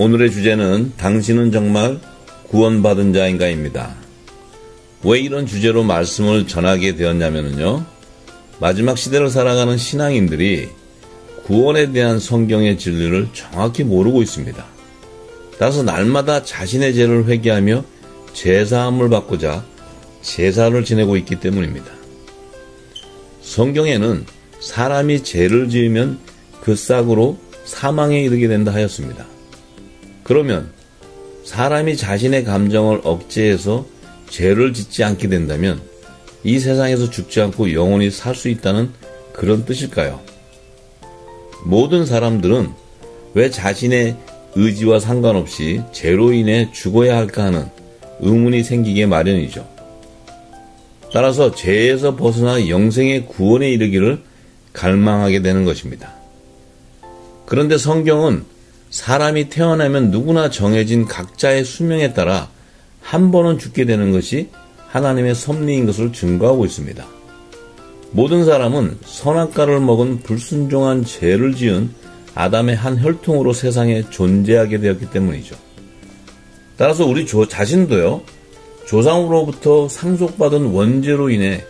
오늘의 주제는 당신은 정말 구원받은 자인가입니다. 왜 이런 주제로 말씀을 전하게 되었냐면요. 마지막 시대를 살아가는 신앙인들이 구원에 대한 성경의 진리를 정확히 모르고 있습니다. 따라서 날마다 자신의 죄를 회개하며 제사함을 받고자 제사를 지내고 있기 때문입니다. 성경에는 사람이 죄를 지으면 그 싹으로 사망에 이르게 된다 하였습니다. 그러면 사람이 자신의 감정을 억제해서 죄를 짓지 않게 된다면 이 세상에서 죽지 않고 영원히 살 수 있다는 그런 뜻일까요? 모든 사람들은 왜 자신의 의지와 상관없이 죄로 인해 죽어야 할까 하는 의문이 생기게 마련이죠. 따라서 죄에서 벗어나 영생의 구원에 이르기를 갈망하게 되는 것입니다. 그런데 성경은 사람이 태어나면 누구나 정해진 각자의 수명에 따라 한 번은 죽게 되는 것이 하나님의 섭리인 것을 증거하고 있습니다. 모든 사람은 선악과를 먹은 불순종한 죄를 지은 아담의 한 혈통으로 세상에 존재하게 되었기 때문이죠. 따라서 우리 자신도요, 조상으로부터 상속받은 원죄로 인해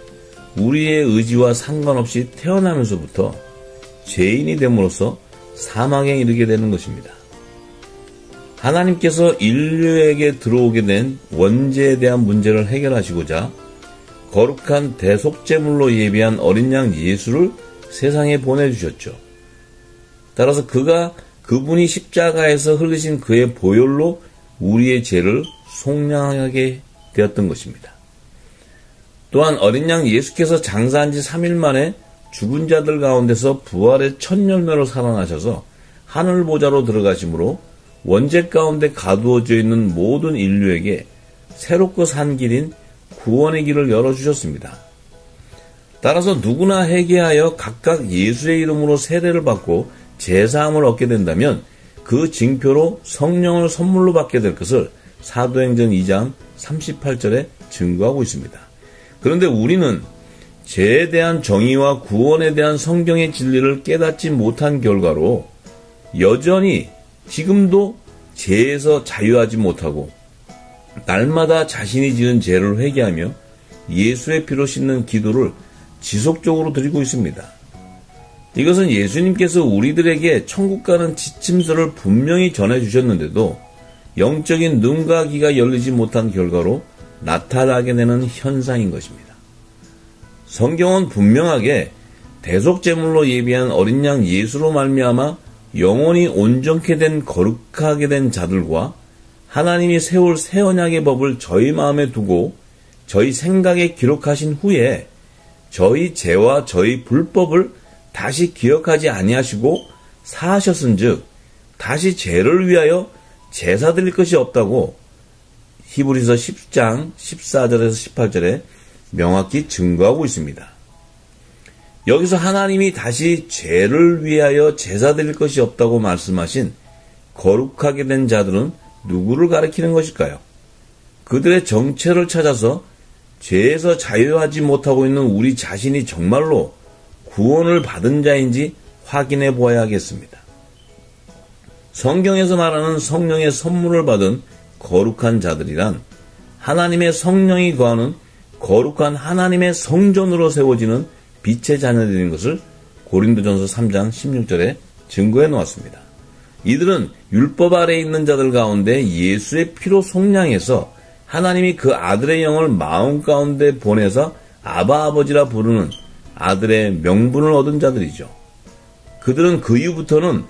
우리의 의지와 상관없이 태어나면서부터 죄인이 됨으로써 사망에 이르게 되는 것입니다. 하나님께서 인류에게 들어오게 된 원죄에 대한 문제를 해결하시고자 거룩한 대속제물로 예비한 어린 양 예수를 세상에 보내주셨죠. 따라서 그분이 십자가에서 흘리신 그의 보혈로 우리의 죄를 속량하게 되었던 것입니다. 또한 어린 양 예수께서 장사한 지 3일 만에 죽은 자들 가운데서 부활의 첫 열매로 살아나셔서 하늘 보좌로 들어가심으로 원죄 가운데 가두어져 있는 모든 인류에게 새롭고 산 길인 구원의 길을 열어주셨습니다. 따라서 누구나 회개하여 각각 예수의 이름으로 세례를 받고 제사함을 얻게 된다면 그 징표로 성령을 선물로 받게 될 것을 사도행전 2장 38절에 증거하고 있습니다. 그런데 우리는 죄에 대한 정의와 구원에 대한 성경의 진리를 깨닫지 못한 결과로 여전히 지금도 죄에서 자유하지 못하고 날마다 자신이 지은 죄를 회개하며 예수의 피로 씻는 기도를 지속적으로 드리고 있습니다. 이것은 예수님께서 우리들에게 천국 가는 지침서를 분명히 전해주셨는데도 영적인 눈과 귀가 열리지 못한 결과로 나타나게 되는 현상인 것입니다. 성경은 분명하게 대속제물로 예비한 어린 양 예수로 말미암아 영원히 온전케 된 거룩하게 된 자들과 하나님이 세울 새 언약의 법을 저희 마음에 두고 저희 생각에 기록하신 후에 저희 죄와 저희 불법을 다시 기억하지 아니하시고 사하셨은즉 다시 죄를 위하여 제사 드릴 것이 없다고 히브리서 10장 14절에서 18절에 명확히 증거하고 있습니다. 여기서 하나님이 다시 죄를 위하여 제사 드릴 것이 없다고 말씀하신 거룩하게 된 자들은 누구를 가리키는 것일까요? 그들의 정체를 찾아서 죄에서 자유하지 못하고 있는 우리 자신이 정말로 구원을 받은 자인지 확인해 보아야겠습니다. 성경에서 말하는 성령의 선물을 받은 거룩한 자들이란 하나님의 성령이 거하는 거룩한 하나님의 성전으로 세워지는 빛의 자녀들인 것을 고린도전서 3장 16절에 증거해 놓았습니다. 이들은 율법 아래에 있는 자들 가운데 예수의 피로 속량해서 하나님이 그 아들의 영을 마음 가운데 보내서 아바 아버지라 부르는 아들의 명분을 얻은 자들이죠. 그들은 그 이후부터는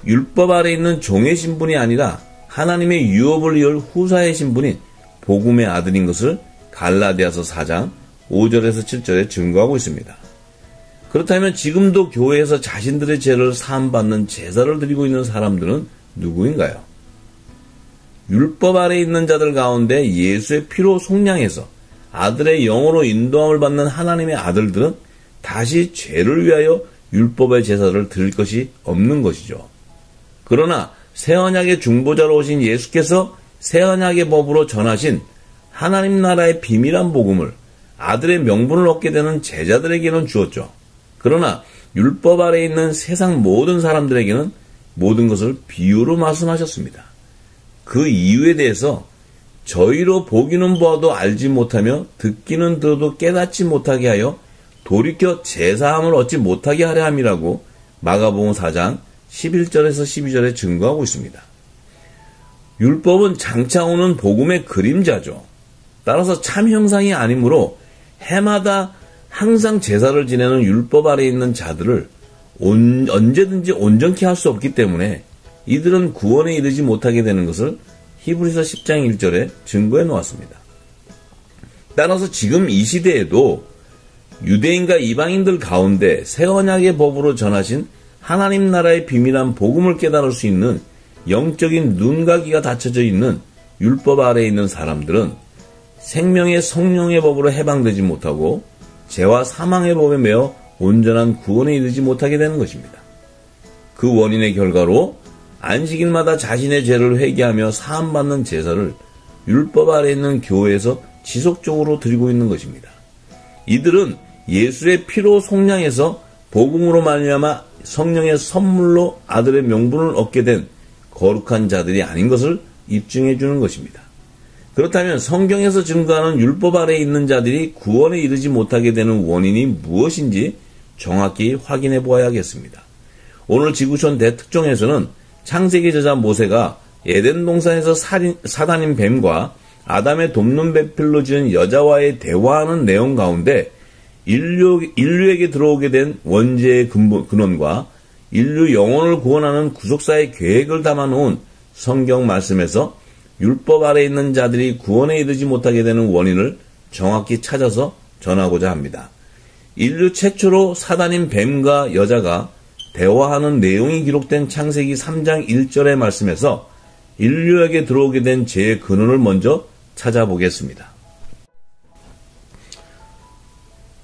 율법 아래에 있는 종의 신분이 아니라 하나님의 유업을 이을 후사의 신분인 복음의 아들인 것을 갈라디아서 4장 5절에서 7절에 증거하고 있습니다. 그렇다면 지금도 교회에서 자신들의 죄를 사함받는 제사를 드리고 있는 사람들은 누구인가요? 율법 아래에 있는 자들 가운데 예수의 피로 속량해서 아들의 영으로 인도함을 받는 하나님의 아들들은 다시 죄를 위하여 율법의 제사를 드릴 것이 없는 것이죠. 그러나 새 언약의 중보자로 오신 예수께서 새 언약의 법으로 전하신 하나님 나라의 비밀한 복음을 아들의 명분을 얻게 되는 제자들에게는 주었죠. 그러나 율법 아래에 있는 세상 모든 사람들에게는 모든 것을 비유로 말씀하셨습니다. 그 이유에 대해서 저희로 보기는 보아도 알지 못하며 듣기는 들어도 깨닫지 못하게 하여 돌이켜 제사함을 얻지 못하게 하려 함이라고 마가복음 4장 11절에서 12절에 증거하고 있습니다. 율법은 장차 오는 복음의 그림자죠. 따라서 참 형상이 아니므로 해마다 항상 제사를 지내는 율법 아래에 있는 자들을 언제든지 온전케 할 수 없기 때문에 이들은 구원에 이르지 못하게 되는 것을 히브리서 10장 1절에 증거해 놓았습니다. 따라서 지금 이 시대에도 유대인과 이방인들 가운데 새 언약의 법으로 전하신 하나님 나라의 비밀한 복음을 깨달을 수 있는 영적인 눈과 귀가 닫혀져 있는 율법 아래에 있는 사람들은 생명의 성령의 법으로 해방되지 못하고 죄와 사망의 법에 매여 온전한 구원에 이르지 못하게 되는 것입니다. 그 원인의 결과로 안식일마다 자신의 죄를 회개하며 사함받는 제사를 율법 아래에 있는 교회에서 지속적으로 드리고 있는 것입니다. 이들은 예수의 피로 속량해서 복음으로 말미암아 성령의 선물로 아들의 명분을 얻게 된 거룩한 자들이 아닌 것을 입증해 주는 것입니다. 그렇다면 성경에서 증거하는 율법 아래에 있는 자들이 구원에 이르지 못하게 되는 원인이 무엇인지 정확히 확인해 보아야겠습니다. 오늘 지구촌 대특종에서는 창세기 저자 모세가 에덴 동산에서 사단인 뱀과 아담의 돕는 배필로 지은 여자와의 대화하는 내용 가운데 인류에게 들어오게 된 원죄의 근원과 인류 영혼을 구원하는 구속사의 계획을 담아놓은 성경 말씀에서 율법 아래에 있는 자들이 구원에 이르지 못하게 되는 원인을 정확히 찾아서 전하고자 합니다. 인류 최초로 사단인 뱀과 여자가 대화하는 내용이 기록된 창세기 3장 1절의 말씀에서 인류에게 들어오게 된 죄의 근원을 먼저 찾아보겠습니다.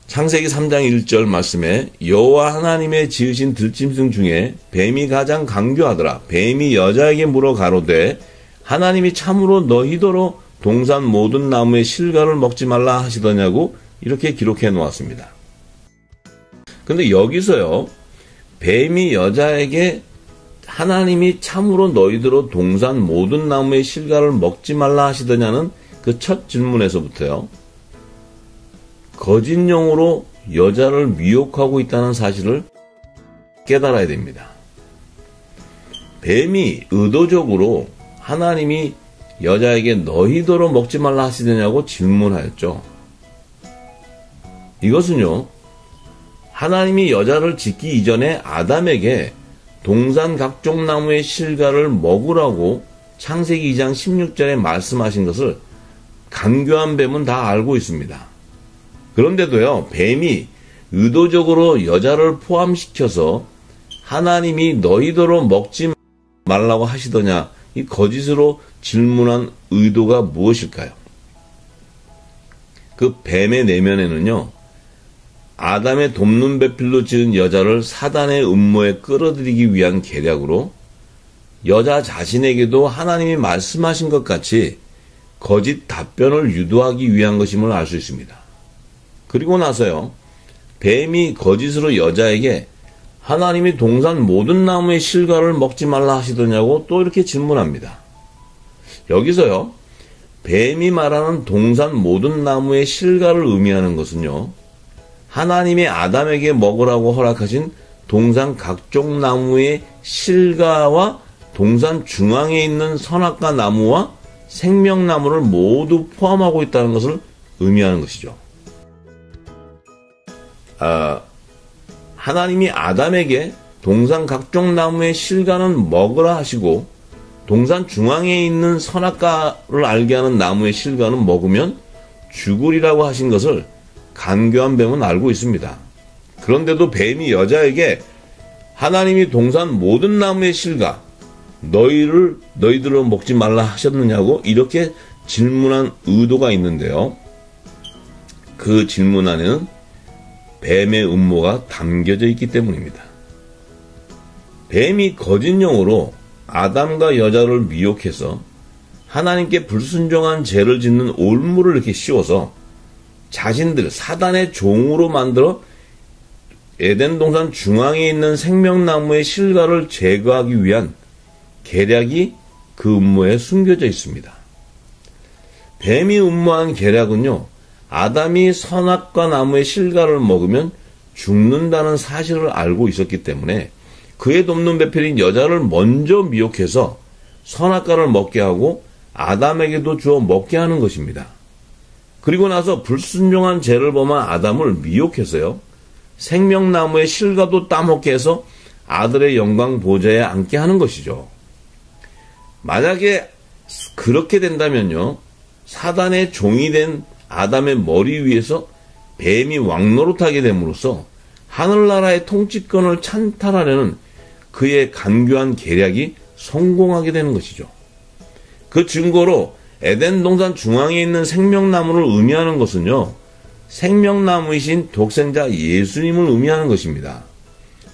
창세기 3장 1절 말씀에 여호와 하나님의 지으신 들짐승 중에 뱀이 가장 강교하더라. 뱀이 여자에게 물어 가로되 하나님이 참으로 너희더러 동산 모든 나무의 실과를 먹지 말라 하시더냐고 이렇게 기록해 놓았습니다. 근데 여기서요, 뱀이 여자에게 하나님이 참으로 너희더러 동산 모든 나무의 실과를 먹지 말라 하시더냐는 그 첫 질문에서부터요, 거짓 영으로 여자를 미혹하고 있다는 사실을 깨달아야 됩니다. 뱀이 의도적으로 하나님이 여자에게 너희더러 먹지 말라 하시더냐고 질문하였죠. 이것은요, 하나님이 여자를 짓기 이전에 아담에게 동산 각종 나무의 실과를 먹으라고 창세기 2장 16절에 말씀하신 것을 간교한 뱀은 다 알고 있습니다. 그런데도요, 뱀이 의도적으로 여자를 포함시켜서 하나님이 너희더러 먹지 말라고 하시더냐, 이 거짓으로 질문한 의도가 무엇일까요? 그 뱀의 내면에는요, 아담의 돕는 배필로 지은 여자를 사단의 음모에 끌어들이기 위한 계략으로 여자 자신에게도 하나님이 말씀하신 것 같이 거짓 답변을 유도하기 위한 것임을 알 수 있습니다. 그리고 나서요, 뱀이 거짓으로 여자에게 하나님이 동산 모든 나무의 실과를 먹지 말라 하시더냐고 또 이렇게 질문합니다. 여기서요, 뱀이 말하는 동산 모든 나무의 실과를 의미하는 것은요, 하나님이 아담에게 먹으라고 허락하신 동산 각종 나무의 실과와 동산 중앙에 있는 선악과 나무와 생명나무를 모두 포함하고 있다는 것을 의미하는 것이죠. 하나님이 아담에게 동산 각종 나무의 실과는 먹으라 하시고 동산 중앙에 있는 선악과를 알게 하는 나무의 실과는 먹으면 죽으리라고 하신 것을 간교한 뱀은 알고 있습니다. 그런데도 뱀이 여자에게 하나님이 동산 모든 나무의 실과 너희들을 먹지 말라 하셨느냐고 이렇게 질문한 의도가 있는데요. 그 질문 안에는 뱀의 음모가 담겨져 있기 때문입니다. 뱀이 거짓용으로 아담과 여자를 미혹해서 하나님께 불순종한 죄를 짓는 올무를 이렇게 씌워서 자신들 사단의 종으로 만들어 에덴 동산 중앙에 있는 생명나무의 실과를 제거하기 위한 계략이 그 음모에 숨겨져 있습니다. 뱀이 음모한 계략은요, 아담이 선악과 나무의 실과를 먹으면 죽는다는 사실을 알고 있었기 때문에 그의 돕는 배필인 여자를 먼저 미혹해서 선악과를 먹게 하고 아담에게도 주어 먹게 하는 것입니다. 그리고 나서 불순종한 죄를 범한 아담을 미혹해서요, 생명나무의 실과도 따먹게 해서 아들의 영광 보좌에 앉게 하는 것이죠. 만약에 그렇게 된다면요, 사단의 종이 된 아담의 머리 위에서 뱀이 왕노릇하게 됨으로써 하늘나라의 통치권을 찬탈하려는 그의 간교한 계략이 성공하게 되는 것이죠. 그 증거로 에덴 동산 중앙에 있는 생명나무를 의미하는 것은요, 생명나무이신 독생자 예수님을 의미하는 것입니다.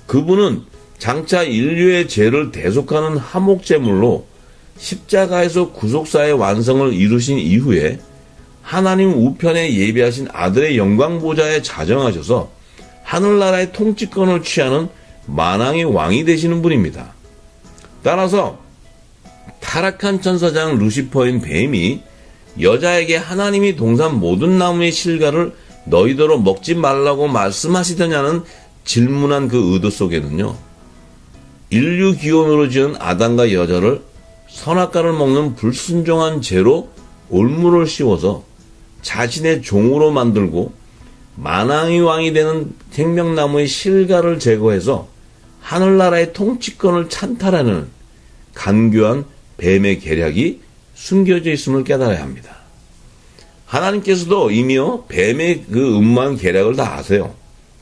그분은 장차 인류의 죄를 대속하는 화목제물로 십자가에서 구속사의 완성을 이루신 이후에 하나님 우편에 예비하신 아들의 영광 보좌에 자정하셔서 하늘나라의 통치권을 취하는 만왕의 왕이 되시는 분입니다. 따라서 타락한 천사장 루시퍼인 뱀이 여자에게 하나님이 동산 모든 나무의 실과를 너희더러 먹지 말라고 말씀하시더냐는 질문한 그 의도 속에는요, 인류 기원으로 지은 아담과 여자를 선악과를 먹는 불순종한 죄로 올무를 씌워서 자신의 종으로 만들고 만왕의 왕이 되는 생명나무의 실과를 제거해서 하늘나라의 통치권을 찬탈하는 간교한 뱀의 계략이 숨겨져 있음을 깨달아야 합니다. 하나님께서도 이미요, 뱀의 그 음모한 계략을 다 아세요.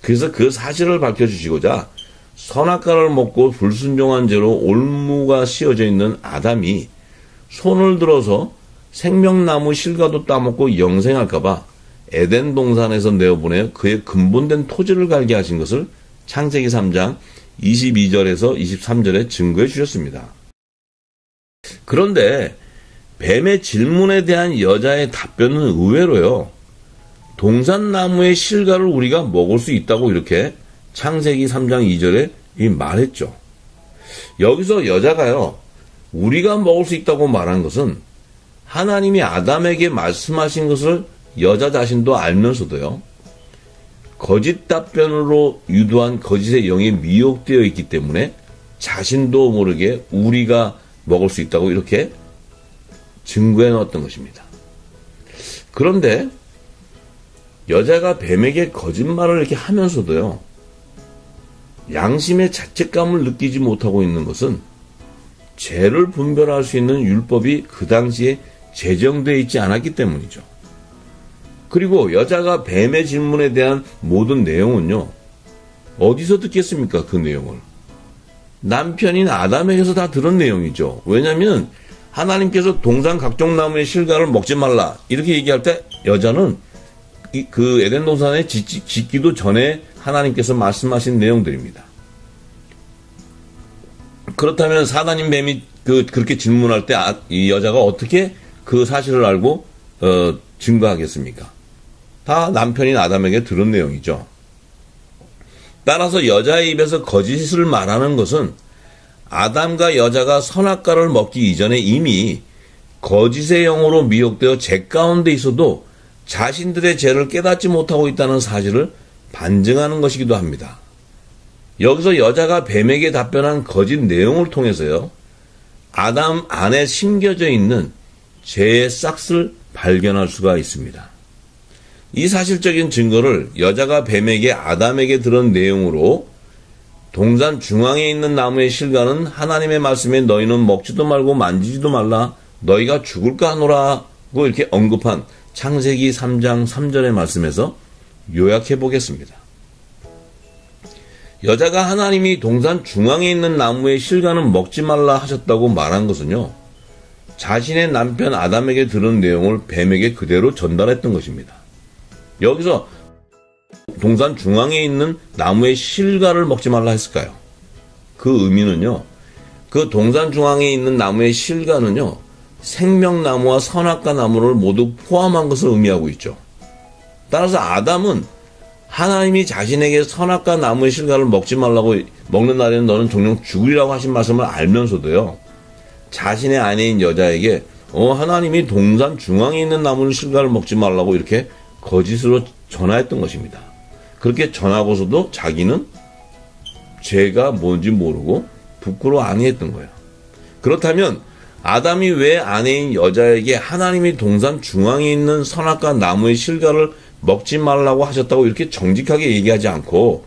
그래서 그 사실을 밝혀주시고자 선악과를 먹고 불순종한 죄로 올무가 씌워져 있는 아담이 손을 들어서 생명나무 실과도 따먹고 영생할까봐 에덴 동산에서 내어보내 그의 근본된 토지를 갈게 하신 것을 창세기 3장 22절에서 23절에 증거해 주셨습니다. 그런데 뱀의 질문에 대한 여자의 답변은 의외로요, 동산나무의 실과를 우리가 먹을 수 있다고 이렇게 창세기 3장 2절에 말했죠. 여기서 여자가요, 우리가 먹을 수 있다고 말한 것은 하나님이 아담에게 말씀하신 것을 여자 자신도 알면서도요, 거짓 답변으로 유도한 거짓의 영에 미혹되어 있기 때문에 자신도 모르게 우리가 먹을 수 있다고 이렇게 증거해 놓았던 것입니다. 그런데 여자가 뱀에게 거짓말을 이렇게 하면서도요, 양심의 자책감을 느끼지 못하고 있는 것은 죄를 분별할 수 있는 율법이 그 당시에 제정되어 있지 않았기 때문이죠. 그리고 여자가 뱀의 질문에 대한 모든 내용은요, 어디서 듣겠습니까? 그 내용을. 남편인 아담에게서 다 들은 내용이죠. 왜냐하면 하나님께서 동산 각종 나무의 실과를 먹지 말라 이렇게 얘기할 때 여자는 그 에덴 동산에 짓기도 전에 하나님께서 말씀하신 내용들입니다. 그렇다면 사단인 뱀이 그렇게 질문할 때 이 여자가 어떻게 그 사실을 알고 증거하겠습니까? 다 남편인 아담에게 들은 내용이죠. 따라서 여자의 입에서 거짓을 말하는 것은 아담과 여자가 선악과를 먹기 이전에 이미 거짓의 영으로 미혹되어 죄 가운데 있어도 자신들의 죄를 깨닫지 못하고 있다는 사실을 반증하는 것이기도 합니다. 여기서 여자가 뱀에게 답변한 거짓 내용을 통해서요, 아담 안에 심겨져 있는 죄의 싹을 발견할 수가 있습니다. 이 사실적인 증거를 여자가 뱀에게 아담에게 들은 내용으로 동산 중앙에 있는 나무의 실과는 하나님의 말씀에 너희는 먹지도 말고 만지지도 말라 너희가 죽을까 하노라고 이렇게 언급한 창세기 3장 3절의 말씀에서 요약해 보겠습니다. 여자가 하나님이 동산 중앙에 있는 나무의 실과는 먹지 말라 하셨다고 말한 것은요, 자신의 남편 아담에게 들은 내용을 뱀에게 그대로 전달했던 것입니다. 여기서 동산 중앙에 있는 나무의 실과를 먹지 말라 했을까요? 그 의미는요, 그 동산 중앙에 있는 나무의 실과는요, 생명나무와 선악과 나무를 모두 포함한 것을 의미하고 있죠. 따라서 아담은 하나님이 자신에게 선악과 나무의 실과를 먹지 말라고 먹는 날에는 너는 종종 죽으리라고 하신 말씀을 알면서도요. 자신의 아내인 여자에게 하나님이 동산 중앙에 있는 나무의 실과를 먹지 말라고 이렇게 거짓으로 전화했던 것입니다. 그렇게 전하고서도 자기는 죄가 뭔지 모르고 부끄러워 아니했던 거예요. 그렇다면 아담이 왜 아내인 여자에게 하나님이 동산 중앙에 있는 선악과 나무의 실과를 먹지 말라고 하셨다고 이렇게 정직하게 얘기하지 않고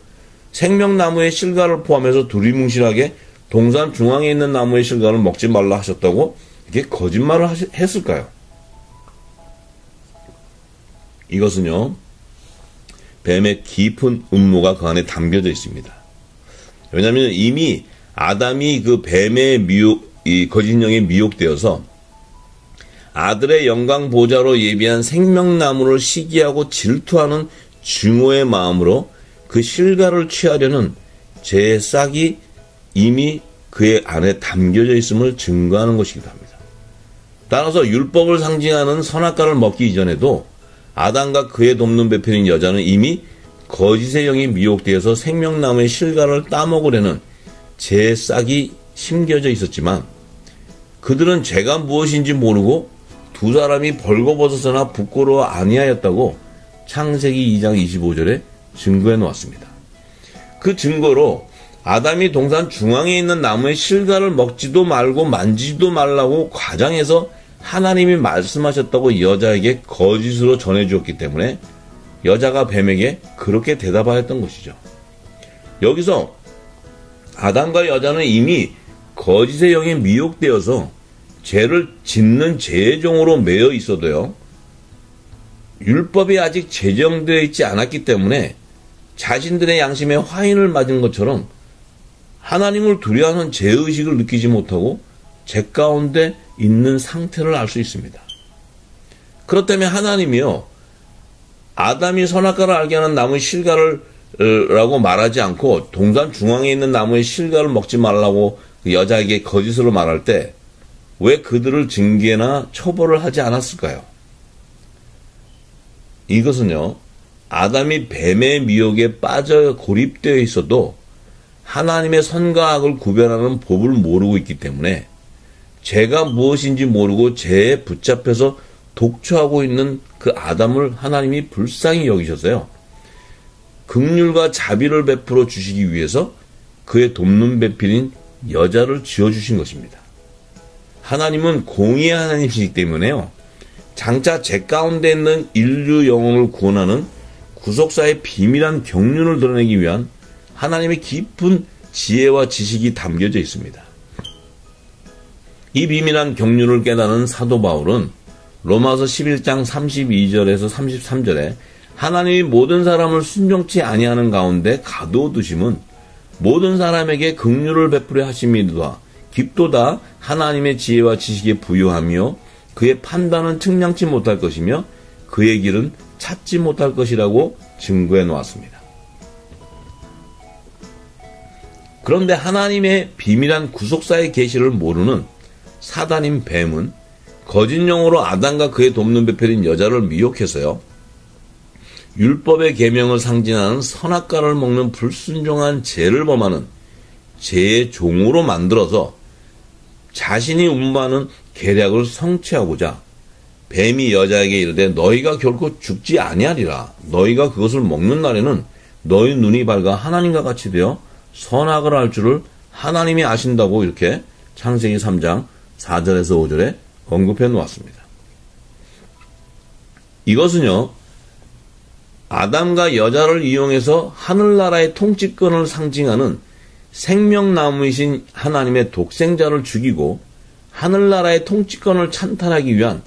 생명나무의 실과를 포함해서 두리뭉실하게 동산 중앙에 있는 나무의 실과를 먹지 말라 하셨다고 이렇게 거짓말을 했을까요? 이것은요, 뱀의 깊은 음모가 그 안에 담겨져 있습니다. 왜냐하면 이미 아담이 그 뱀의 이 거짓령에 미혹되어서 아들의 영광 보좌로 예비한 생명나무를 시기하고 질투하는 증오의 마음으로 그 실과를 취하려는 죄의 싹이 이미 그의 안에 담겨져 있음을 증거하는 것이기도 합니다. 따라서 율법을 상징하는 선악과를 먹기 이전에도 아담과 그의 돕는 배편인 여자는 이미 거짓의 영이 미혹되어서 생명나무의 실과를 따먹으려는 죄의 싹이 심겨져 있었지만 그들은 죄가 무엇인지 모르고 두 사람이 벌거벗어서나 부끄러워 아니하였다고 창세기 2장 25절에 증거해 놓았습니다. 그 증거로 아담이 동산 중앙에 있는 나무의 실과를 먹지도 말고 만지지도 말라고 과장해서 하나님이 말씀하셨다고 여자에게 거짓으로 전해주었기 때문에 여자가 뱀에게 그렇게 대답하였던 것이죠. 여기서 아담과 여자는 이미 거짓의 영에 미혹되어서 죄를 짓는 죄의 종으로 매여 있어도요, 율법이 아직 제정되어 있지 않았기 때문에 자신들의 양심에 화인을 맞은 것처럼 하나님을 두려워하는 죄의식을 느끼지 못하고 죄 가운데 있는 상태를 알 수 있습니다. 그렇다면 하나님이요, 아담이 선악과를 알게 하는 나무의 실과를 라고 말하지 않고 동산 중앙에 있는 나무의 실과를 먹지 말라고 그 여자에게 거짓으로 말할 때 왜 그들을 징계나 처벌을 하지 않았을까요? 이것은요, 아담이 뱀의 미혹에 빠져 고립되어 있어도 하나님의 선과 악을 구별하는 법을 모르고 있기 때문에 죄가 무엇인지 모르고 죄에 붙잡혀서 독초하고 있는 그 아담을 하나님이 불쌍히 여기셔서요, 긍휼과 자비를 베풀어 주시기 위해서 그의 돕는 배필인 여자를 지어주신 것입니다. 하나님은 공의의 하나님이시기 때문에요, 장차 죄 가운데 있는 인류 영혼을 구원하는 구속사의 비밀한 경륜을 드러내기 위한 하나님의 깊은 지혜와 지식이 담겨져 있습니다. 이 비밀한 경륜을 깨닫는 사도 바울은 로마서 11장 32절에서 33절에 하나님이 모든 사람을 순종치 아니하는 가운데 가두어두심은 모든 사람에게 긍휼을 베풀어 하심이로다. 깊도다 하나님의 지혜와 지식에 부유하며 그의 판단은 측량치 못할 것이며 그의 길은 찾지 못할 것이라고 증거해 놓았습니다. 그런데 하나님의 비밀한 구속사의 계시를 모르는 사단인 뱀은 거짓 영으로 아담과 그의 돕는 배편인 여자를 미혹해서요, 율법의 계명을 상징하는 선악과를 먹는 불순종한 죄를 범하는 죄의 종으로 만들어서 자신이 운반하는 계략을 성취하고자 뱀이 여자에게 이르되 너희가 결코 죽지 아니하리라. 너희가 그것을 먹는 날에는 너희 눈이 밝아 하나님과 같이 되어 선악을 알 줄을 하나님이 아신다고 이렇게 창세기 3장 4절에서 5절에 언급해 놓았습니다. 이것은요, 아담과 여자를 이용해서 하늘나라의 통치권을 상징하는 생명나무이신 하나님의 독생자를 죽이고 하늘나라의 통치권을 찬탈하기 위한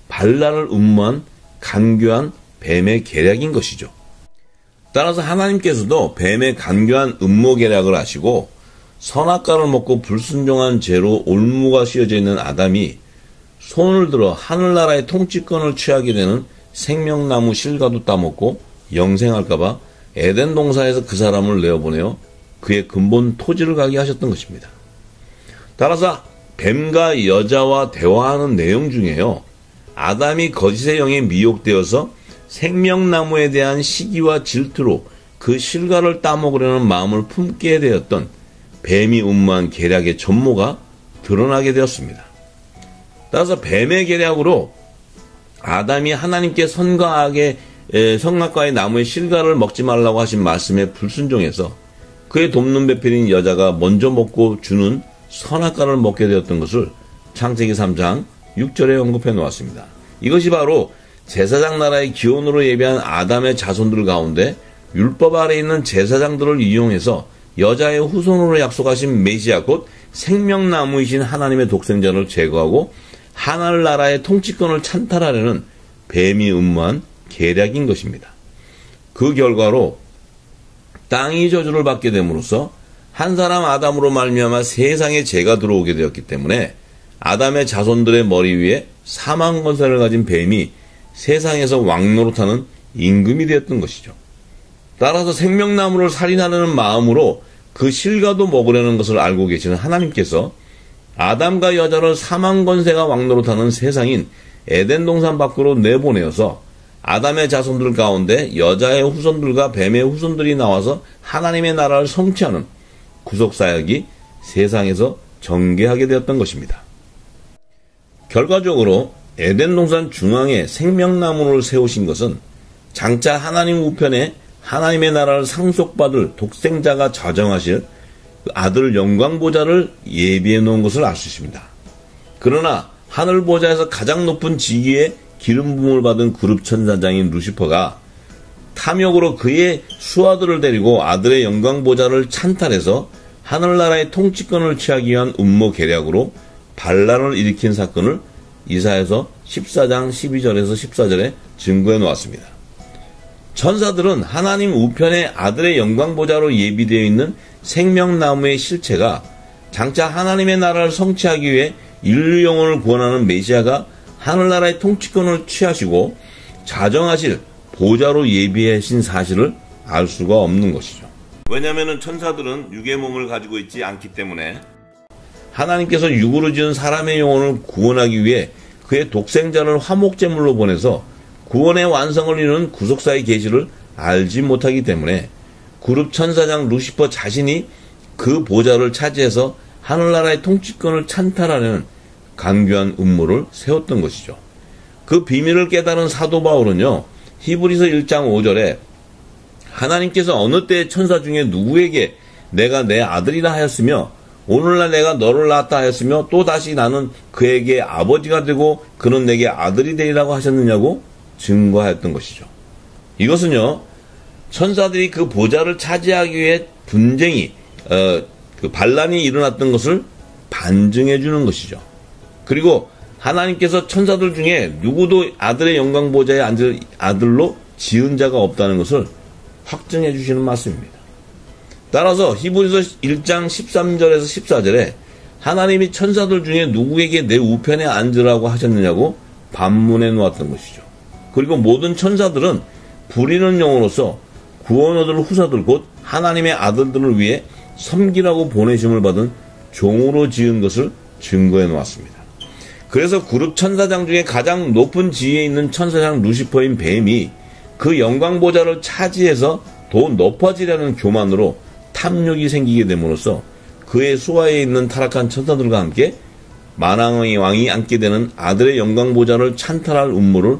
반란을 음모한 간교한 뱀의 계략인 것이죠. 따라서 하나님께서도 뱀의 간교한 음모 계략을 아시고 선악과를 먹고 불순종한 죄로 올무가 씌어져 있는 아담이 손을 들어 하늘나라의 통치권을 취하게 되는 생명나무 실과도 따먹고 영생할까봐 에덴 동산에서 그 사람을 내어보내어 그의 근본 토지를 가게 하셨던 것입니다. 따라서 뱀과 여자와 대화하는 내용 중에요, 아담이 거짓의 영에 미혹되어서 생명나무에 대한 시기와 질투로 그 실과를 따먹으려는 마음을 품게 되었던 뱀이 음모한 계략의 전모가 드러나게 되었습니다. 따라서 뱀의 계략으로 아담이 하나님께 선악과의 나무의 실과를 먹지 말라고 하신 말씀에 불순종해서 그의 돕는 배필인 여자가 먼저 먹고 주는 선악과를 먹게 되었던 것을 창세기 3장 6절에 언급해 놓았습니다. 이것이 바로 제사장 나라의 기원으로 예비한 아담의 자손들 가운데 율법 아래 있는 제사장들을 이용해서 여자의 후손으로 약속하신 메시아 곧 생명나무이신 하나님의 독생자를 제거하고 하늘나라의 통치권을 찬탈하려는 뱀이 음모한 계략인 것입니다. 그 결과로 땅이 저주를 받게 됨으로써 한 사람 아담으로 말미암아 세상에 죄가 들어오게 되었기 때문에 아담의 자손들의 머리 위에 사망 권세를 가진 뱀이 세상에서 왕노릇하는 임금이 되었던 것이죠. 따라서 생명나무를 살인하려는 마음으로 그 실과도 먹으려는 것을 알고 계시는 하나님께서 아담과 여자를 사망 권세가 왕노릇하는 세상인 에덴 동산 밖으로 내보내어서 아담의 자손들 가운데 여자의 후손들과 뱀의 후손들이 나와서 하나님의 나라를 성취하는 구속사역이 세상에서 전개하게 되었던 것입니다. 결과적으로 에덴 동산 중앙에 생명나무를 세우신 것은 장차 하나님 우편에 하나님의 나라를 상속받을 독생자가 자정하실 아들 영광보좌를 예비해 놓은 것을 알 수 있습니다. 그러나 하늘보좌에서 가장 높은 지위에 기름 부음을 받은 그룹 천사장인 루시퍼가 탐욕으로 그의 수하들을 데리고 아들의 영광보좌를 찬탈해서 하늘나라의 통치권을 취하기 위한 음모 계략으로 반란을 일으킨 사건을 이사야서 14장 12절에서 14절에 증거해 놓았습니다. 천사들은 하나님 우편에 아들의 영광보좌로 예비되어 있는 생명나무의 실체가 장차 하나님의 나라를 성취하기 위해 인류 영혼을 구원하는 메시아가 하늘나라의 통치권을 취하시고 자정하실 보좌로 예비하신 사실을 알 수가 없는 것이죠. 왜냐하면 천사들은 육의 몸을 가지고 있지 않기 때문에 하나님께서 육으로 지은 사람의 영혼을 구원하기 위해 그의 독생자를 화목제물로 보내서 구원의 완성을 이루는 구속사의 계시를 알지 못하기 때문에 그룹 천사장 루시퍼 자신이 그 보좌를 차지해서 하늘나라의 통치권을 찬탈하려는 간교한 음모를 세웠던 것이죠. 그 비밀을 깨달은 사도 바울은요, 히브리서 1장 5절에 하나님께서 어느 때의 천사 중에 누구에게 내가 내 아들이라 하였으며 오늘날 내가 너를 낳았다 하였으며 또 다시 나는 그에게 아버지가 되고 그는 내게 아들이 되리라고 하셨느냐고 증거하였던 것이죠. 이것은요, 천사들이 그 보좌를 차지하기 위해 분쟁이 그 반란이 일어났던 것을 반증해 주는 것이죠. 그리고 하나님께서 천사들 중에 누구도 아들의 영광 보좌에 앉을 아들로 지은 자가 없다는 것을 확증해 주시는 말씀입니다. 따라서 히브리서 1장 13절에서 14절에 하나님이 천사들 중에 누구에게 내 우편에 앉으라고 하셨느냐고 반문해 놓았던 것이죠. 그리고 모든 천사들은 부리는 영으로서 구원 얻을 후사들 곧 하나님의 아들들을 위해 섬기라고 보내심을 받은 종으로 지은 것을 증거해 놓았습니다. 그래서 그룹 천사장 중에 가장 높은 지위에 있는 천사장 루시퍼인 뱀이 그 영광 보좌를 차지해서 더 높아지려는 교만으로 탐욕이 생기게 됨으로써 그의 수하에 있는 타락한 천사들과 함께 만왕의 왕이 앉게 되는 아들의 영광 보좌를 찬탈할 음모를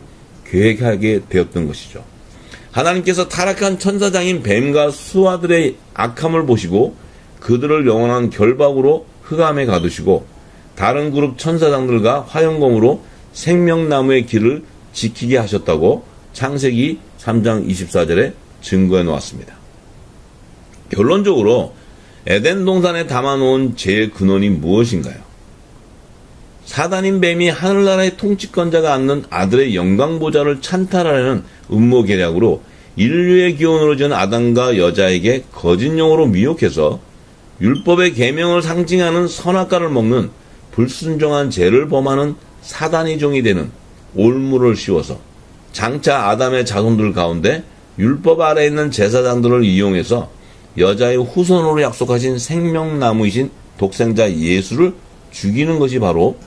계획하게 되었던 것이죠. 하나님께서 타락한 천사장인 뱀과 수하들의 악함을 보시고 그들을 영원한 결박으로 흑암에 가두시고 다른 그룹 천사장들과 화영검으로 생명나무의 길을 지키게 하셨다고 창세기 3장 24절에 증거해 놓았습니다. 결론적으로 에덴 동산에 담아놓은 죄의 근원이 무엇인가요? 사단인 뱀이 하늘나라의 통치권자가 앉는 아들의 영광보좌를 찬탈하려는 음모 계략으로 인류의 기원으로 지은 아담과 여자에게 거짓용으로 미혹해서 율법의 계명을 상징하는 선악과를 먹는 불순종한 죄를 범하는 사단의 종이 되는 올무를 씌워서 장차 아담의 자손들 가운데 율법 아래에 있는 제사장들을 이용해서 여자의 후손으로 약속하신 생명나무이신 독생자 예수를 죽이는 것이 바로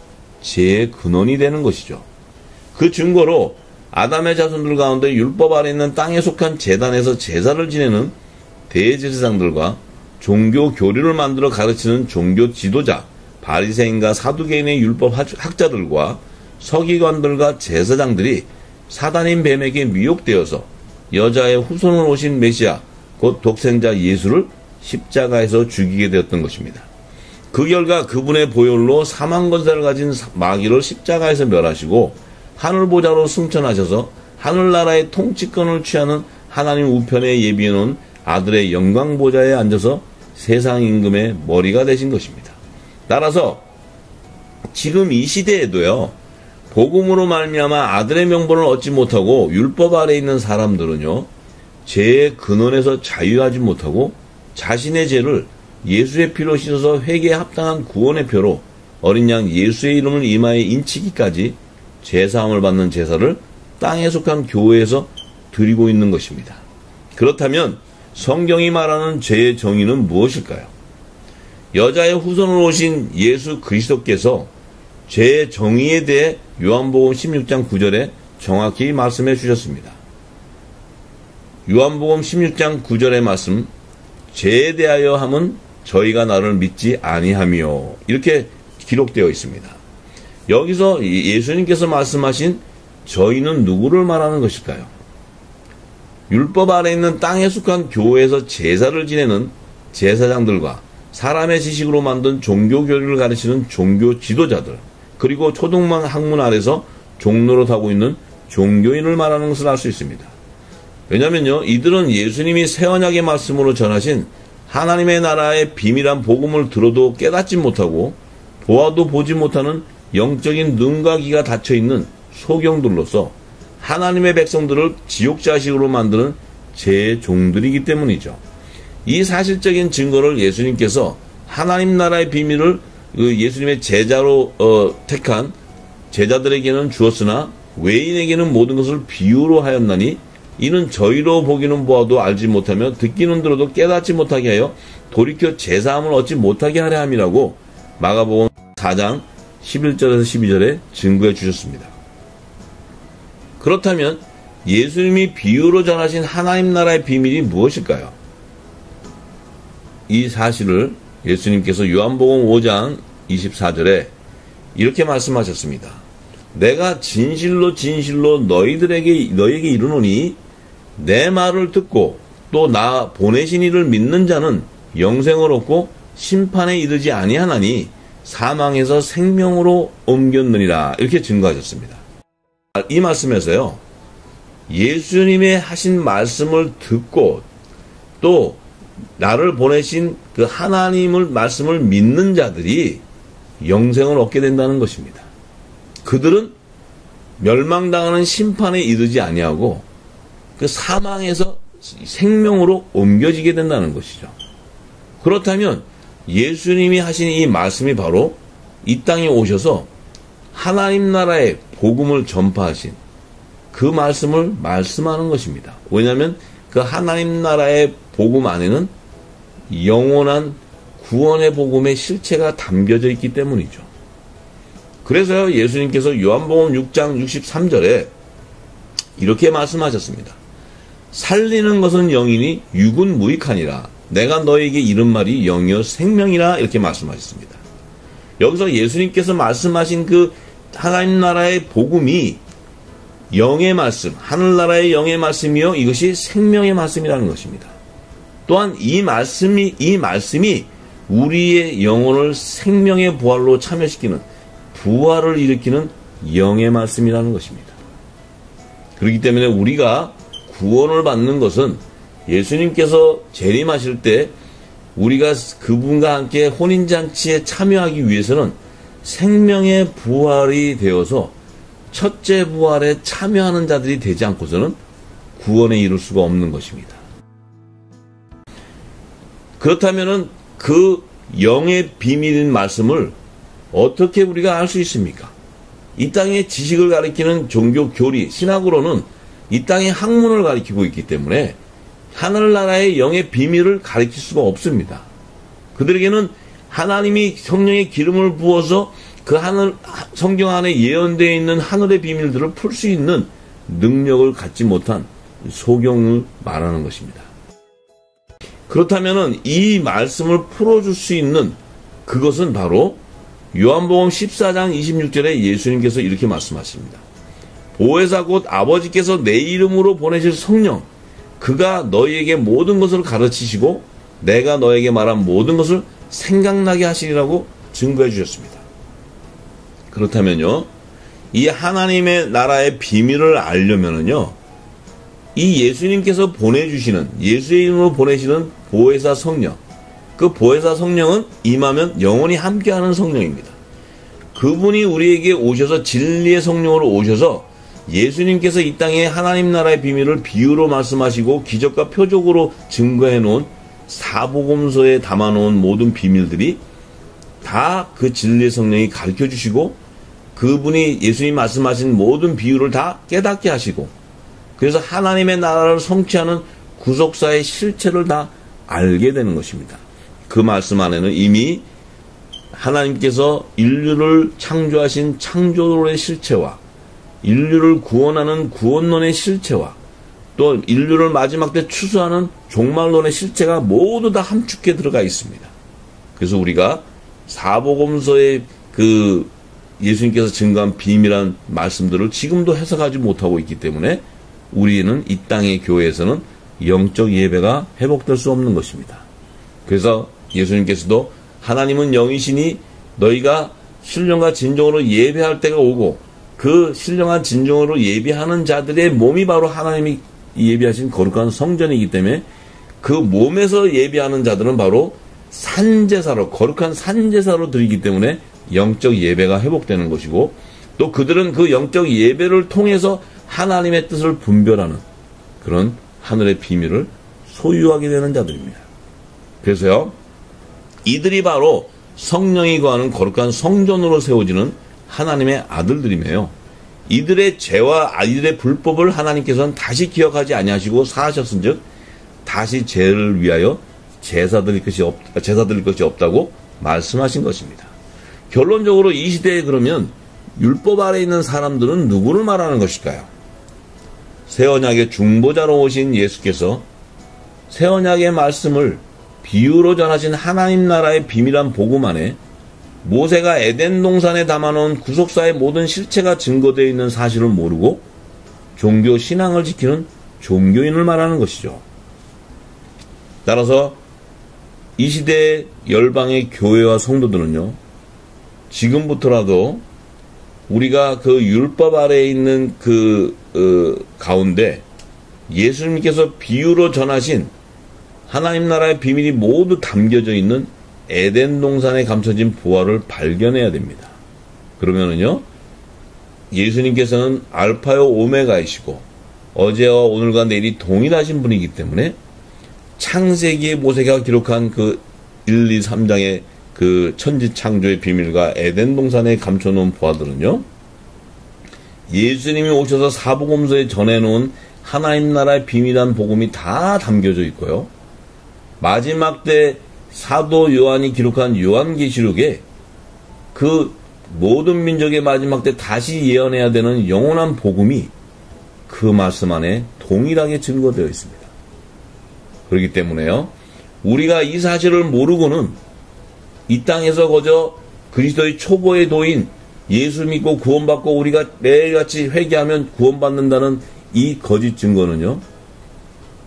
죄의 근원이 되는 것이죠. 그 증거로 아담의 자손들 가운데 율법 아래 있는 땅에 속한 제단에서 제사를 지내는 대제사장들과 종교 교리를 만들어 가르치는 종교 지도자, 바리새인과 사두개인의 율법 학자들과 서기관들과 제사장들이 사단인 뱀에게 미혹되어서 여자의 후손으로 오신 메시아, 곧 독생자 예수를 십자가에서 죽이게 되었던 것입니다. 그 결과 그분의 보혈로 사망 권세를 가진 마귀를 십자가에서 멸하시고 하늘 보좌로 승천하셔서 하늘나라의 통치권을 취하는 하나님 우편에 예비해 놓은 아들의 영광 보좌에 앉아서 세상 임금의 머리가 되신 것입니다. 따라서 지금 이 시대에도요, 복음으로 말미암아 아들의 명분을 얻지 못하고 율법 아래 있는 사람들은요, 죄의 근원에서 자유하지 못하고 자신의 죄를 예수의 피로 씻어서 회개에 합당한 구원의 표로 어린 양 예수의 이름을 이마에 인치기까지 죄사함을 받는 제사를 땅에 속한 교회에서 드리고 있는 것입니다. 그렇다면 성경이 말하는 죄의 정의는 무엇일까요? 여자의 후손으로 오신 예수 그리스도께서 죄의 정의에 대해 요한복음 16장 9절에 정확히 말씀해 주셨습니다. 요한복음 16장 9절의 말씀, 죄에 대하여 함은 저희가 나를 믿지 아니하며, 이렇게 기록되어 있습니다. 여기서 예수님께서 말씀하신 저희는 누구를 말하는 것일까요? 율법 아래 있는 땅에 속한 교회에서 제사를 지내는 제사장들과 사람의 지식으로 만든 종교 교리를 가르치는 종교 지도자들, 그리고 초등만 학문 아래서 종로로 타고 있는 종교인을 말하는 것을 알 수 있습니다. 왜냐면요, 이들은 예수님이 새 언약의 말씀으로 전하신 하나님의 나라의 비밀한 복음을 들어도 깨닫지 못하고 보아도 보지 못하는 영적인 눈과 귀가 닫혀있는 소경들로서 하나님의 백성들을 지옥자식으로 만드는 죄의 종들이기 때문이죠. 이 사실적인 증거를 예수님께서 하나님 나라의 비밀을 예수님의 제자로 택한 제자들에게는 주었으나 외인에게는 모든 것을 비유로 하였나니 이는 저희로 보기는 보아도 알지 못하며 듣기는 들어도 깨닫지 못하게 하여 돌이켜 제사함을 얻지 못하게 하려 함이라고 마가복음 4장 11절에서 12절에 증거해 주셨습니다. 그렇다면 예수님이 비유로 전하신 하나님 나라의 비밀이 무엇일까요? 이 사실을 예수님께서 요한복음 5장 24절에 이렇게 말씀하셨습니다. 내가 진실로 진실로 너희에게 이르노니 내 말을 듣고 또 나 보내신 이를 믿는 자는 영생을 얻고 심판에 이르지 아니하나니 사망에서 생명으로 옮겼느니라, 이렇게 증거하셨습니다. 이 말씀에서요, 예수님의 하신 말씀을 듣고 또 나를 보내신 그 하나님을 말씀을 믿는 자들이 영생을 얻게 된다는 것입니다. 그들은 멸망당하는 심판에 이르지 아니하고 그 사망에서 생명으로 옮겨지게 된다는 것이죠. 그렇다면 예수님이 하신 이 말씀이 바로 이 땅에 오셔서 하나님 나라의 복음을 전파하신 그 말씀을 말씀하는 것입니다. 왜냐하면 그 하나님 나라의 복음 안에는 영원한 구원의 복음의 실체가 담겨져 있기 때문이죠. 그래서 예수님께서 요한복음 6장 63절에 이렇게 말씀하셨습니다. 살리는 것은 영이니 육은 무익하니라. 내가 너에게 이른 말이 영이요 생명이라, 이렇게 말씀하셨습니다. 여기서 예수님께서 말씀하신 그 하나님 나라의 복음이 영의 말씀, 하늘나라의 영의 말씀이요 이것이 생명의 말씀이라는 것입니다. 또한 이 말씀이 우리의 영혼을 생명의 부활로 참여시키는, 부활을 일으키는 영의 말씀이라는 것입니다. 그렇기 때문에 우리가 구원을 받는 것은 예수님께서 재림하실 때 우리가 그분과 함께 혼인잔치에 참여하기 위해서는 생명의 부활이 되어서 첫째 부활에 참여하는 자들이 되지 않고서는 구원에 이룰 수가 없는 것입니다. 그렇다면 그 영의 비밀인 말씀을 어떻게 우리가 알 수 있습니까? 이 땅의 지식을 가리키는 종교 교리, 신학으로는 이 땅의 학문을 가리키고 있기 때문에 하늘나라의 영의 비밀을 가리킬 수가 없습니다. 그들에게는 하나님이 성령의 기름을 부어서 그 하늘, 성경 안에 예언되어 있는 하늘의 비밀들을 풀 수 있는 능력을 갖지 못한 소경을 말하는 것입니다. 그렇다면 이 말씀을 풀어줄 수 있는 그것은 바로 요한복음 14장 26절에 예수님께서 이렇게 말씀하십니다. 보혜사 곧 아버지께서 내 이름으로 보내실 성령, 그가 너희에게 모든 것을 가르치시고 내가 너에게 말한 모든 것을 생각나게 하시리라고 증거해 주셨습니다. 그렇다면요, 이 하나님의 나라의 비밀을 알려면은요, 이 예수님께서 보내주시는, 예수의 이름으로 보내시는 보혜사 성령, 그 보혜사 성령은 임하면 영원히 함께하는 성령입니다. 그분이 우리에게 오셔서 진리의 성령으로 오셔서 예수님께서 이 땅에 하나님 나라의 비밀을 비유로 말씀하시고 기적과 표적으로 증거해 놓은 사복음서에 담아 놓은 모든 비밀들이 다 그 진리의 성령이 가르쳐 주시고 그분이 예수님 말씀하신 모든 비유를 다 깨닫게 하시고 그래서 하나님의 나라를 성취하는 구속사의 실체를 다 알게 되는 것입니다. 그 말씀 안에는 이미 하나님께서 인류를 창조하신 창조론의 실체와 인류를 구원하는 구원론의 실체와 또 인류를 마지막 때 추수하는 종말론의 실체가 모두 다 함축해 들어가 있습니다. 그래서 우리가 사복음서의 그 예수님께서 증거한 비밀한 말씀들을 지금도 해석하지 못하고 있기 때문에 우리는 이 땅의 교회에서는 영적 예배가 회복될 수 없는 것입니다. 그래서 예수님께서도 하나님은 영이시니 너희가 신령과 진정으로 예배할 때가 오고 그 신령한 진정으로 예배하는 자들의 몸이 바로 하나님이 예배하신 거룩한 성전이기 때문에 그 몸에서 예배하는 자들은 바로 산제사로 거룩한 산제사로 드리기 때문에 영적 예배가 회복되는 것이고 또 그들은 그 영적 예배를 통해서 하나님의 뜻을 분별하는 그런 하늘의 비밀을 소유하게 되는 자들입니다. 그래서요, 이들이 바로 성령이 거하는 거룩한 성전으로 세워지는 하나님의 아들들이며요. 이들의 죄와 이들의 불법을 하나님께서는 다시 기억하지 아니하시고 사하셨은즉 다시 죄를 위하여 제사 드릴 것이 없다고 말씀하신 것입니다. 결론적으로 이 시대에 그러면 율법 아래 있는 사람들은 누구를 말하는 것일까요? 새 언약의 중보자로 오신 예수께서 새 언약의 말씀을 비유로 전하신 하나님 나라의 비밀한 복음 안에 모세가 에덴 동산에 담아놓은 구속사의 모든 실체가 증거되어 있는 사실을 모르고 종교 신앙을 지키는 종교인을 말하는 것이죠. 따라서 이 시대의 열방의 교회와 성도들은요, 지금부터라도 우리가 그 율법 아래에 있는 가운데 예수님께서 비유로 전하신 하나님 나라의 비밀이 모두 담겨져 있는 에덴 동산에 감춰진 보화를 발견해야 됩니다. 그러면은요, 예수님께서는 알파요 오메가이시고 어제와 오늘과 내일이 동일하신 분이기 때문에 창세기의 모세가 기록한 그 1, 2, 3장의 그 천지 창조의 비밀과 에덴 동산에 감춰놓은 보화들은요, 예수님이 오셔서 사복음서에 전해놓은 하나님 나라의 비밀한 복음이 다 담겨져 있고요. 마지막 때 사도 요한이 기록한 요한계시록에 그 모든 민족의 마지막 때 다시 예언해야 되는 영원한 복음이 그 말씀 안에 동일하게 증거되어 있습니다. 그렇기 때문에요, 우리가 이 사실을 모르고는 이 땅에서 거저 그리스도의 초보의 도인 예수 믿고 구원받고 우리가 매일같이 회개하면 구원받는다는 이 거짓 증거는요,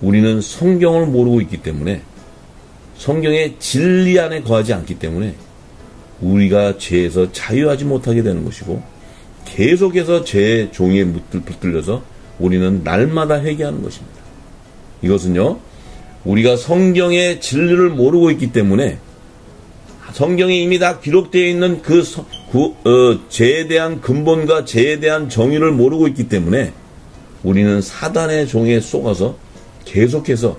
우리는 성경을 모르고 있기 때문에 성경의 진리 안에 거하지 않기 때문에 우리가 죄에서 자유하지 못하게 되는 것이고 계속해서 죄의 종이에 붙들려서 우리는 날마다 회개하는 것입니다. 이것은요, 우리가 성경의 진리를 모르고 있기 때문에 성경에 이미 다 기록되어 있는 죄에 대한 근본과 죄에 대한 정의를 모르고 있기 때문에 우리는 사단의 종에 속아서 계속해서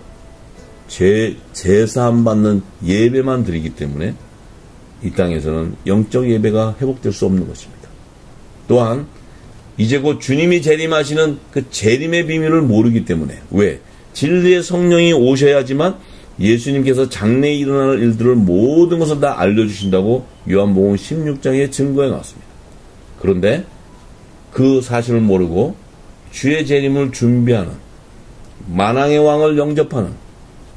제사함 받는 예배만 드리기 때문에 이 땅에서는 영적 예배가 회복될 수 없는 것입니다. 또한 이제 곧 주님이 재림하시는 그 재림의 비밀을 모르기 때문에 왜? 진리의 성령이 오셔야지만 예수님께서 장래에 일어날 일들을 모든 것을 다 알려주신다고 요한복음 16장에 증거해 놨습니다. 그런데 그 사실을 모르고 주의 재림을 준비하는 만왕의 왕을 영접하는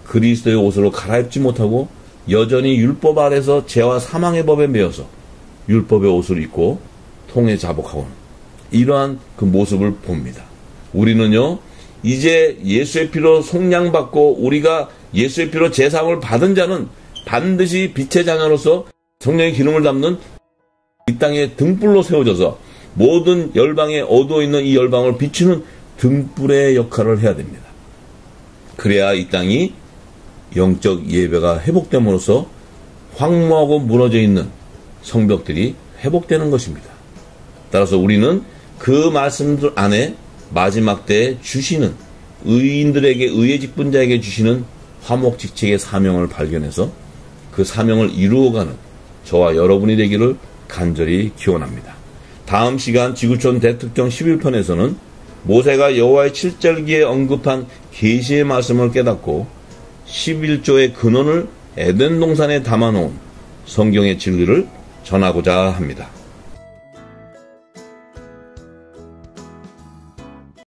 그리스도의 옷으로 갈아입지 못하고 여전히 율법 아래서 죄와 사망의 법에 매여서 율법의 옷을 입고 통에 자복하고는 이러한 그 모습을 봅니다. 우리는요, 이제 예수의 피로 속량받고 우리가 예수의 피로 제사함을 받은 자는 반드시 빛의 자녀로서 성령의 기름을 담는 이 땅에 등불로 세워져서 모든 열방에 어두워 있는 이 열방을 비추는 등불의 역할을 해야 됩니다. 그래야 이 땅이 영적 예배가 회복됨으로써 황무하고 무너져 있는 성벽들이 회복되는 것입니다. 따라서 우리는 그 말씀들 안에 마지막 때에 주시는 의인들에게, 의의 직분자에게 주시는 화목직책의 사명을 발견해서 그 사명을 이루어가는 저와 여러분이 되기를 간절히 기원합니다. 다음 시간 지구촌 대특정 11편에서는 모세가 여호와의 칠절기에 언급한 계시의 말씀을 깨닫고 11조의 근원을 에덴 동산에 담아놓은 성경의 진리를 전하고자 합니다.